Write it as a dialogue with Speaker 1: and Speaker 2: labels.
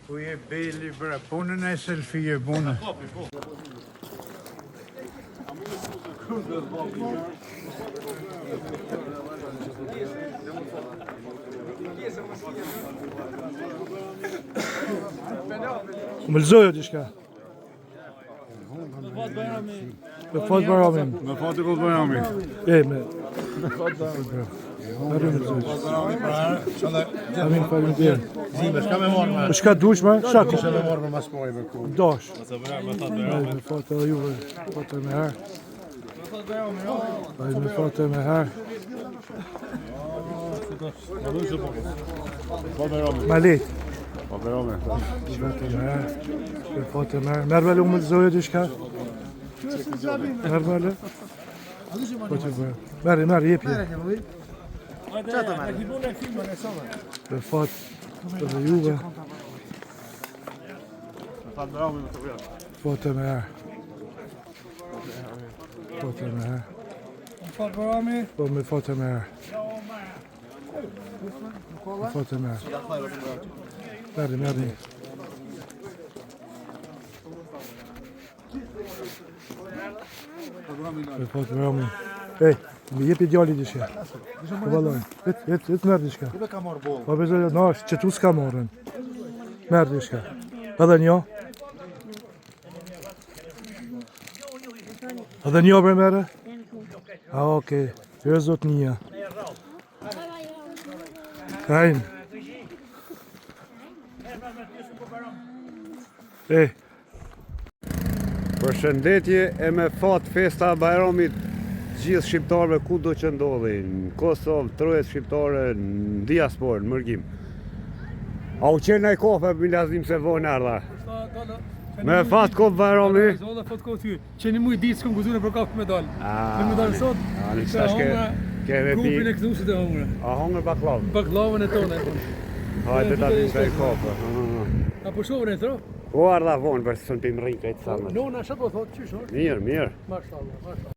Speaker 1: Ku je beli bre, punën e selfie punë.
Speaker 2: Më lëzojo diçka. Me fat Baramin.
Speaker 1: Me fatë këtë Bajrami.
Speaker 2: Me fat Baramin. Arë më lëzojo. Amin faleminderit.
Speaker 3: Zime, shka me marrë me?
Speaker 2: Po çka dush më? Shako.
Speaker 3: Shka me marrë me mas pojë me ku?
Speaker 2: Dosh.
Speaker 3: Me fat
Speaker 2: Me fat edhe juve. Fat me herë. Me fat me herë. Ma lehtë.
Speaker 3: Po Bajrami.
Speaker 2: Me fat me herë. Merr vale më lëzojo diçka. Merr vale. Po ti bë. Merr jepi. Me fat edhe juve. Fat me herë. Fat me herë.
Speaker 4: Fat Barami.
Speaker 2: Po me fat me herë. Fat me herë. Merri. Me fat Barami. Ej, më jepi djali diçka. Po vallaj. Et merr diçka.
Speaker 3: Kube ka marrë bollë?
Speaker 2: Po bezoj, no, që tu s'ka morën. Merr diçka. Edhe një. Edhe një bre merre? A, okej. Kjo zot një. Kajnë.
Speaker 5: Përshëndetje e me fat festa e Bajramit gjithë shqiptarëve kudo që ndodhin, në Kosovë, trojet shqiptare, në diasporë, në mërgjim. A u qenë e kofe për lazim se vonë ardha. Me fat kopë Bajrami.
Speaker 4: Zolla fat kohë ty. Qeni mu i ditë s'kam guzune për kapë medal. Me medal sot.
Speaker 5: Në këtash keme pi.
Speaker 4: Grupin e këtusit e hongre.
Speaker 5: A hongër baklavë.
Speaker 4: Baklavën e tonë.
Speaker 5: Hajde ta tim se e kofe.
Speaker 4: Apo shovën e tro?
Speaker 5: O ardha vonë për së në pim rrinë këtë samë.
Speaker 4: Nona, shë po thotë, qysh,
Speaker 5: Mirë.
Speaker 4: Mashallah.